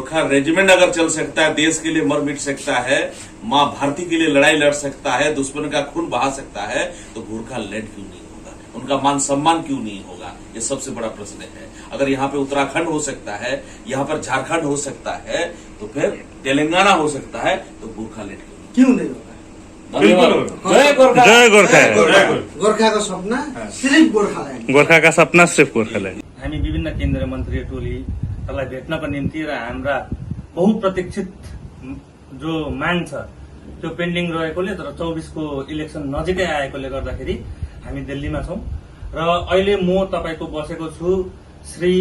Gorkha regiment अगर चल सकता है, देश के लिए मर मिट सकता है, माँ भारती के लिए लड़ाई लड़ सकता है, दुश्मन का खून बहा सकता है, तो गोरखा लैंड क्यों नहीं होगा? उनका मान सम्मान क्यों नहीं होगा? ये सबसे बड़ा प्रश्न है। अगर यहाँ पे उत्तराखंड हो सकता है, यहाँ पर झारखंड हो सकता है, तो फिर तेलंगाना हो सकता है, तो गोरखा लैंड क्यों नहीं होगा? धन्यवाद। जय गोरखा। जय गोर्खा गोर्खाको सपना सिर्फ गोर्खाल्यान्ड। गोर्खाका सपना सिर्फ गोर्खाल्यान्ड। हामी विभिन्न केन्द्रीय मन्त्री टोलीहरूलाई भेट्नको निम्ति र हाम्रा बहुप्रतीक्षित जो माग छ त्यो पेन्डिङ रहेकोले तर 24 को इलेक्सन नजिकै आएकोले गर्दाखेरि हामी दिल्लीमा छौं र अहिले म तपाईको बसेको छु श्री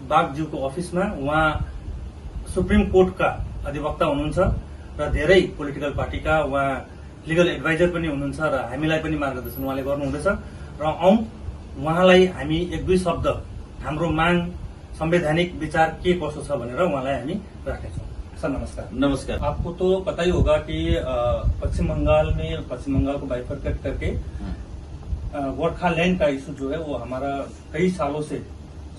बागज्यूको अफिसमा। उहाँ सुप्रिम कोर्टका अधिवक्ता हुनुहुन्छ र धेरै पोलिटिकल पार्टीका उहाँ लिगल एडभाइजर पनि हुनुहुन्छ र हामीलाई पनि मार्गदर्शन उहाँले गर्नुहुँदैछ र उहाँलाई हामी एक दुई शब्द हाम्रो माग संवैधानिक विचार के कसो छ भनेर उहाँलाई हामी राख्नेछौँ। सर नमस्कार। नमस्कार। आपको तो पता ही होगा कि पश्चिम बंगाल को बाइफरकेट करके गोरखालैंड का इशू जो है वो हमारा कई सालों से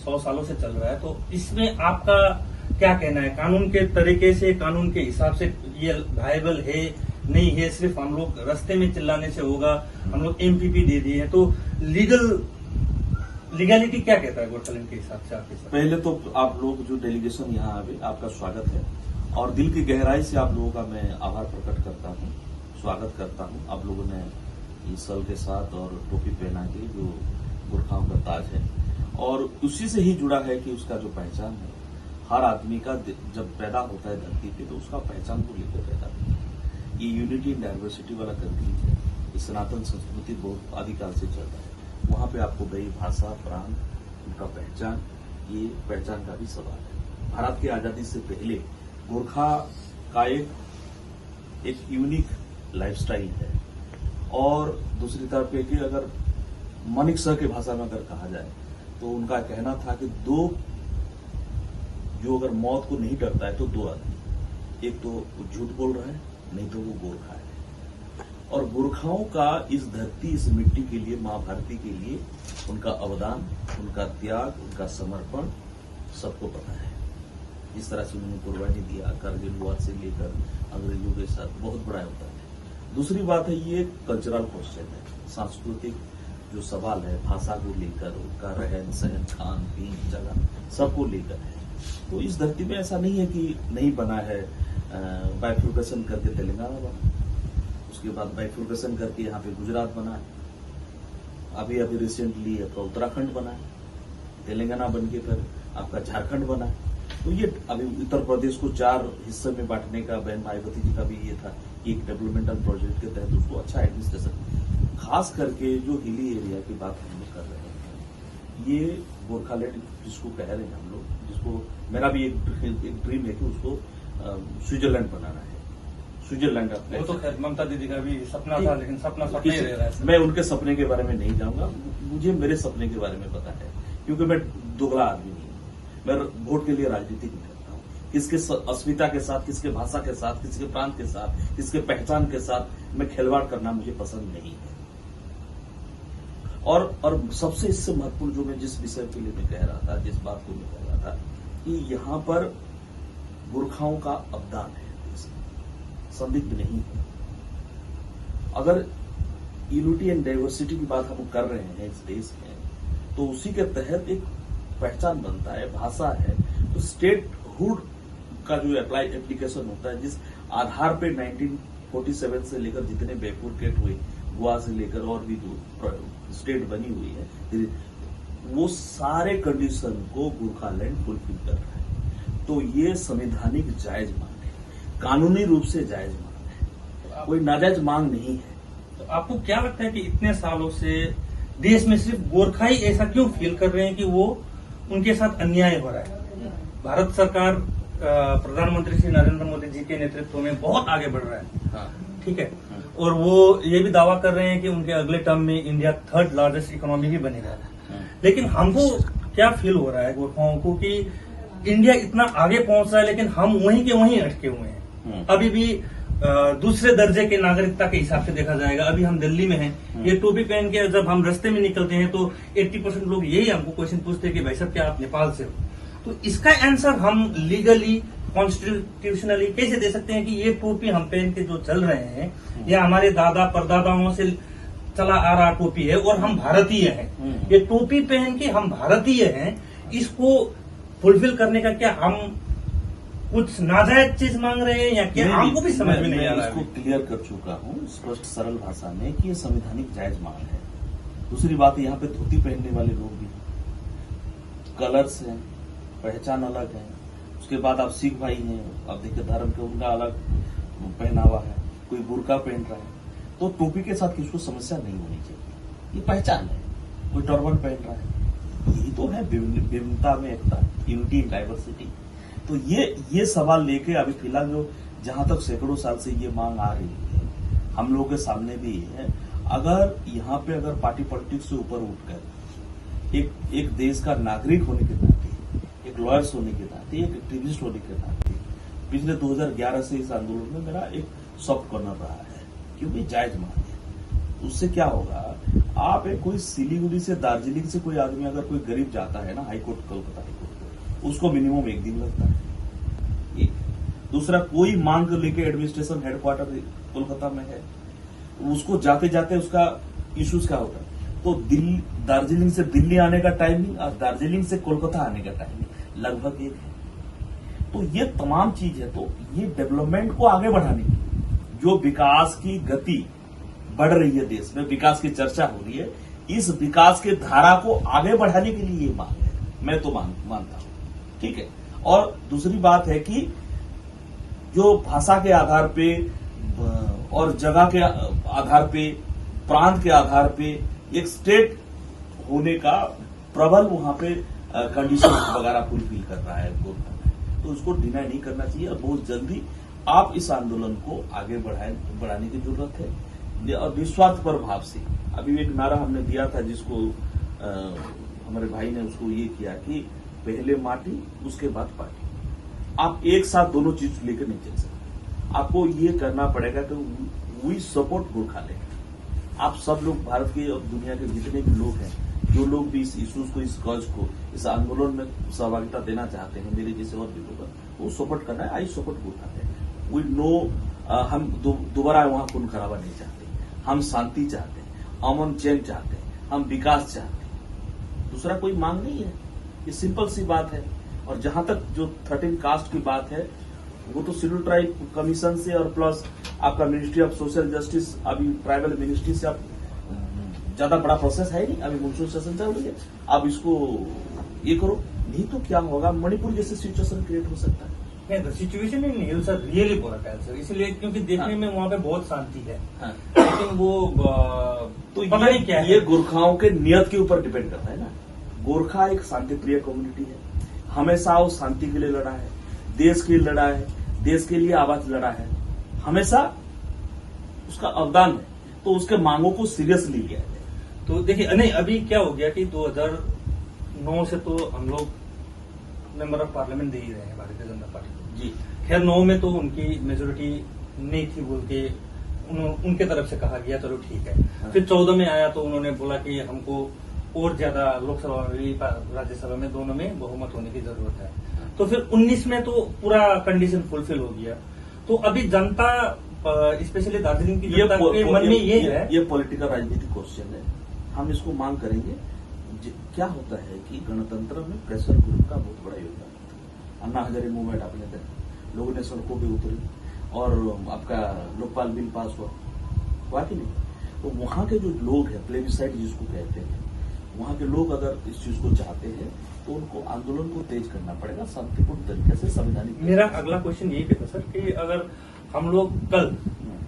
100 सालों से चल रहा है। तो इसमें आपका क्या कहना है? कानून के तरीके से, कानून के हिसाब से ये वायबल है नहीं है? सिर्फ हम लोग रास्ते में चिल्लाने से होगा? हम लोग एमपीपी दे दिए हैं, तो लीगैलिटी क्या कहता है गोरखालैंड के हिसाब से आपके साथ? पहले तो आप लोग जो डेलीगेशन यहाँ आए, आपका स्वागत है और दिल की गहराई से आप लोगों का मैं आभार प्रकट करता हूँ, स्वागत करता हूँ। आप लोगों ने इस सल के साथ और टोपी पहना के जो गोरखाओं का ताज है और उसी से ही जुड़ा है कि उसका जो पहचान है, हर आदमी का जब पैदा होता है धरती पे तो उसका पहचान को लेकर पैदा होता है। ये यूनिटी एंड डाइवर्सिटी वाला कंट्री है, ये सनातन संस्कृति बहुत आदिकाल से चल रहा है। वहां पे आपको गई भाषा, प्रांत, उनका पहचान, ये पहचान का भी सवाल है। भारत की आजादी से पहले गोरखा का एक यूनिक लाइफस्टाइल है और दूसरी तरफ कि अगर मानिक सर की भाषा में अगर कहा जाए तो उनका कहना था कि जो अगर मौत को नहीं डरता है तो दो आदमी, एक तो झूठ बोल रहा है, नहीं तो वो गोरखा है। और गोरखाओं का इस धरती, इस मिट्टी के लिए, मां भारती के लिए उनका अवदान, उनका त्याग, उनका समर्पण सबको पता है। जिस तरह से उन्होंने कुर्बानी दिया करगिल वॉर से लेकर अंग्रेजों के साथ, बहुत बड़ा योगदान है। दूसरी बात है, ये कल्चरल क्वेश्चन है, सांस्कृतिक जो सवाल है, भाषा को लेकर, उनका रहन सहन, खान पीन, जगह सबको लेकर है। तो इस धरती में ऐसा नहीं है कि नहीं बना है। बाइफर्केशन करके तेलंगाना बना, उसके बाद बाइफर्केशन करके यहाँ पे गुजरात बना है, अभी रिसेंटली आपका उत्तराखंड बना है, तेलंगाना बन के फिर आपका झारखंड बना है। तो ये अभी उत्तर प्रदेश को 4 हिस्से में बांटने का बहन मायावती जी का भी ये था कि एक डेवलपमेंटल प्रोजेक्ट के तहत उसको अच्छा एडमिनिस्ट्रेशन, खास करके जो हिली एरिया की बात हम लोग कर रहे हैं, ये गोरखालैंड जिसको कह रहे हैं हम लोग, जिसको मेरा भी एक ड्रीम है कि उसको स्विट्जरलैंड बनाना है। स्विट्जरलैंड वो तो खैर ममता दीदी का भी सपना था, लेकिन सपना ही रह रहा है। मैं उनके सपने के बारे में नहीं जाऊंगा, मुझे मेरे सपने के बारे में पता है, क्योंकि मैं दोगला आदमी नहीं हूँ। मैं वोट के लिए राजनीति नहीं करता हूँ। किसके अस्मिता के साथ, किसके भाषा के साथ, किसके प्रांत के साथ, किसके पहचान के साथ मैं खिलवाड़ करना मुझे पसंद नहीं है। और सबसे इससे महत्वपूर्ण जो मैं जिस विषय के लिए मैं कह रहा था, जिस बात को मैं कह रहा था कि यहाँ पर गोरखाओं का अवदान है, संदिग्ध नहीं है। अगर यूनिटी एंड डाइवर्सिटी की बात हम कर रहे हैं इस देश में, तो उसी के तहत एक पहचान बनता है, भाषा है। तो स्टेटहुड का जो एप्लीकेशन होता है, जिस आधार पे 1947 से लेकर जितने बाइफर्केट हुए, गोवा से लेकर और भी जो स्टेट बनी हुई है, वो सारे कंडीशन को गोरखालैंड फुलफिल कर रहा है। तो ये संवैधानिक जायज मांग है, कानूनी रूप से जायज मांग है, कोई नाजायज मांग नहीं है। तो आपको क्या लगता है कि इतने सालों से देश में सिर्फ गोरखा ही ऐसा क्यों फील कर रहे हैं कि वो उनके साथ अन्याय हो रहा है? भारत सरकार प्रधानमंत्री श्री नरेंद्र मोदी जी के नेतृत्व में बहुत आगे बढ़ रहा है, ठीक है, और वो ये भी दावा कर रहे हैं कि उनके अगले टर्म में इंडिया 3rd लार्जेस्ट इकोनॉमी भी बनेगा। लेकिन हमको क्या फील हो रहा है गोरखाओं को कि इंडिया इतना आगे पहुंच रहा है, लेकिन हम वहीं के वहीं अटके हुए हैं। अभी भी दूसरे दर्जे के नागरिकता के हिसाब से देखा जाएगा। अभी हम दिल्ली में हैं, ये टोपी पहन के जब हम रास्ते में निकलते हैं तो 80% लोग यही हमको क्वेश्चन पूछते हैं कि भाई साहब क्या आप नेपाल से हो? तो इसका आंसर हम लीगली कॉन्स्टिट्यूशनली कैसे दे सकते हैं कि ये टोपी हम पहन के जो चल रहे हैं, या हमारे दादा परदादाओं से चला आ रहा टोपी है और हम भारतीय हैं, ये टोपी पहन के हम भारतीय हैं, इसको फुलफिल करने का क्या हम कुछ नाजायज चीज मांग रहे हैं या क्या? हमको भी समझ में नहीं आ रहा है। इसको क्लियर कर चुका हूँ स्पष्ट सरल भाषा में कि ये संवैधानिक जायज मांग है। दूसरी बात, यहाँ पे धोती पहनने वाले लोग भी हैं, कलर्स हैं, पहचान अलग है। उसके बाद आप सिख भाई हैं, आप देखिए धर्म के उनका अलग पहनावा है, कोई बुर्का पहन रहा है, तो टोपी के साथ किसी को समस्या नहीं होनी चाहिए, ये पहचान है। कोई टर्बन पहन रहा है, यही तो है विभिन्नता में एकता, यूनिटी इन डाइवर्सिटी। तो ये सवाल लेके अभी फिलहाल जो जहां तक सैकड़ों साल से ये मांग आ रही है, हम लोगों के सामने भी है। अगर यहाँ पे अगर पार्टी पॉलिटिक्स से ऊपर उठकर एक देश का नागरिक होने के नाते, एक लॉयर्स होने के नाते, एक एक्टिविस्ट होने के नाते, पिछले 2011 से इस आंदोलन में मेरा एक सॉफ्ट कॉर्नर रहा है, क्योंकि जायज मांग है। उससे क्या होगा, आप एक कोई सिलीगुड़ी से दार्जिलिंग से कोई आदमी अगर कोई गरीब जाता है ना हाईकोर्ट, कोलकाता हाईकोर्ट, उसको मिनिमम 1 दिन लगता है। एक दूसरा, कोई मांग लेके एडमिनिस्ट्रेशन हेडक्वार्टर कोलकाता में है, उसको जाते जाते उसका इश्यूज क्या होता है, तो दार्जिलिंग से दिल्ली आने का टाइमिंग और दार्जिलिंग से कोलकाता आने का टाइमिंग लगभग एक है। तो ये तमाम चीज है, तो ये डेवलपमेंट को आगे बढ़ाने की, जो विकास की गति बढ़ रही है देश में, विकास की चर्चा हो रही है, इस विकास के धारा को आगे बढ़ाने के लिए ये मांग है, मैं तो मानता हूं। ठीक है। और दूसरी बात है कि जो भाषा के आधार पे और जगह के आधार पे, प्रांत के आधार पे एक स्टेट होने का प्रबल वहां पे कंडीशन वगैरह फुलफिल कर रहा है गोरखा, तो उसको डिनाई नहीं करना चाहिए। और बहुत जल्दी आप इस आंदोलन को आगे बढ़ाने की जरूरत है, और निस्वार्थ पर भाव से। अभी एक नारा हमने दिया था जिसको हमारे भाई ने उसको ये किया कि पहले माटी उसके बाद पार्टी। आप एक साथ दोनों चीज लेकर नहीं चल सकते, आपको ये करना पड़ेगा कि वी सपोर्ट गोरखालैंड। आप सब लोग, भारत के और दुनिया के जितने भी लोग हैं, जो लोग भी इस इश्यूज को, इस कॉज को, इस आंदोलन में सहभागिता देना चाहते हैं, मेरे जैसे और भी लोग, वो सपोर्ट करना है। I support Gorkhaland. We know, हम दोबारा वहां खून खराबा नहीं चाहते, हम शांति चाहते हैं, अमन चैन चाहते हैं, हम विकास चाहते हैं। दूसरा कोई मांग नहीं है, ये सिंपल सी बात है। और जहां तक जो 13 कास्ट की बात है, वो तो शेड्यूल ट्राइब कमीशन से और प्लस आपका मिनिस्ट्री ऑफ सोशल जस्टिस, अभी ट्राइबल मिनिस्ट्री से आप ज्यादा बड़ा प्रोसेस है नहीं, अभी मॉनसून सेशन चल रही है, आप इसको ये करो, नहीं तो क्या होगा, मणिपुर जैसे सिचुएशन क्रिएट हो सकता है। नहीं, situation in hills are really volatile sir, इसलिए क्योंकि देखने में वहाँ पे बहुत शांति है, लेकिन वो तो पता नहीं क्या है। ये गोरखाओं के नियत के ऊपर डिपेंड करता है ना। गोरखा एक शांति प्रिय कम्युनिटी है, हमेशा वो शांति के लिए लड़ा है, देश के लिए लड़ा है, देश के लिए आवाज लड़ा है, हमेशा उसका अवदान है, तो उसके मांगों को सीरियसली लिया जाए। तो देखिए, नहीं अभी क्या हो गया कि 2009 से तो हम लोग मेंबर ऑफ पार्लियामेंट दे ही रहे हैं भारतीय जनता पार्टी को। जी खैर 9 में तो उनकी मेजोरिटी नहीं थी बोल के उनके तरफ से कहा गया, चलो ठीक है। हाँ। फिर 14 में आया तो उन्होंने बोला कि हमको और ज्यादा लोकसभा में भी राज्यसभा में दोनों में बहुमत होने की जरूरत है। तो फिर 19 में तो पूरा कंडीशन फुलफिल हो गया। तो अभी जनता, स्पेशली दार्जिलिंग की जनता के मन में ये है, ये पॉलिटिकल राजनीतिक क्वेश्चन है, हम इसको मांग करेंगे। क्या होता है कि गणतंत्र में प्रेशर ग्रुप का बहुत बड़ा योगदान होता है। अन्ना हजारे मूवमेंट आपने देखा, लोगों ने सड़कों पे उतरे और आपका लोकपाल बिल पास हुआ कि नहीं। तो वहां के जो लोग हैं, प्लेबिसाइड जिसको कहते हैं, वहां के लोग अगर इस चीज को चाहते हैं तो उनको आंदोलन को तेज करना पड़ेगा शांतिपूर्ण तरीके से, संवैधानिक। मेरा अगला क्वेश्चन यही था सर कि अगर हम लोग कल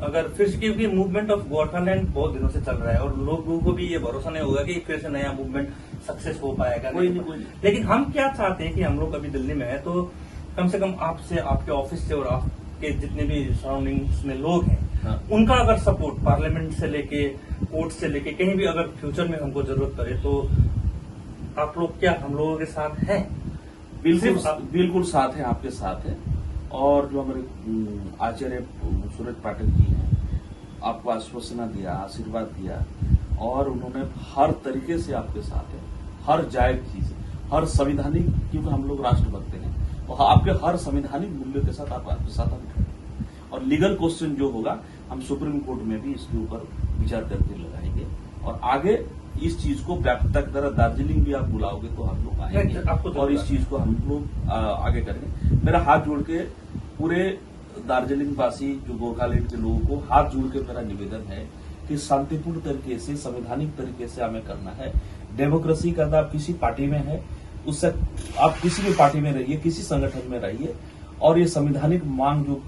अगर फिर से, क्योंकि मूवमेंट ऑफ गोरखालैंड बहुत दिनों से चल रहा है और लोगों को भी ये भरोसा नहीं होगा कि फिर से नया मूवमेंट सक्सेस हो पाएगा, कोई नहीं। लेकिन हम क्या चाहते हैं कि हम लोग अभी दिल्ली में है तो कम से कम आपसे, आपके ऑफिस से और आपके जितने भी सराउंडिंग्स में लोग हैं, हाँ। उनका अगर सपोर्ट पार्लियामेंट से लेके, कोर्ट से लेके, कहीं भी अगर फ्यूचर में हमको जरूरत पड़े तो आप लोग क्या हम लोगों के साथ हैं? बिल्कुल साथ है, आपके साथ है। और जो हमारे आचार्य सूरज पाटिल जी हैं, आपको आश्वासना दिया, आशीर्वाद दिया, और उन्होंने हर तरीके से आपके साथ है, हर जायज चीज, हर संवैधानिक, क्योंकि हम लोग राष्ट्रभक्त हैं, तो आपके हर संवैधानिक मूल्यों के साथ आपके साथ हम खड़े हैं। और लीगल क्वेश्चन जो होगा हम सुप्रीम कोर्ट में भी इसके ऊपर विचार करके लगाएंगे और आगे इस चीज को व्यापकता की तरह दार्जिलिंग भी आप बुलाओगे तो हम लोग आएंगे आपको तो और इस चीज को हम लोग आगे करेंगे। मेरा हाथ जोड़ के पूरे दार्जिलिंग वासी जो गोरखालैंड के लोगों को हाथ जोड़ के मेरा निवेदन है कि शांतिपूर्ण तरीके से, संवैधानिक तरीके से हमें करना है। डेमोक्रेसी का आप किसी पार्टी में है, उससे आप किसी भी पार्टी में रहिए, किसी संगठन में रहिए, और ये संवैधानिक मांग जो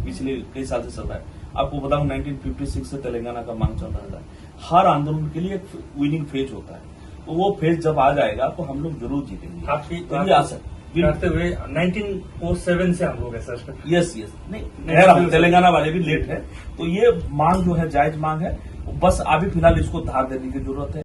पिछले कई साल से चल रहा है, आपको बताऊं 1956 से तेलंगाना का मांग चल रहा है। हर आंदोलन के लिए एक विनिंग फेज होता है, तो वो फेज जब आ जाएगा तो हम लोग जरूर जीतेंगे। आपकी करते हुए 1907 से हम लोग है सर। यस नहीं, खैर हम तेलंगाना वाले भी लेट है, तो ये मांग जो है जायज मांग है, बस अभी फिलहाल इसको धार देने की जरूरत है।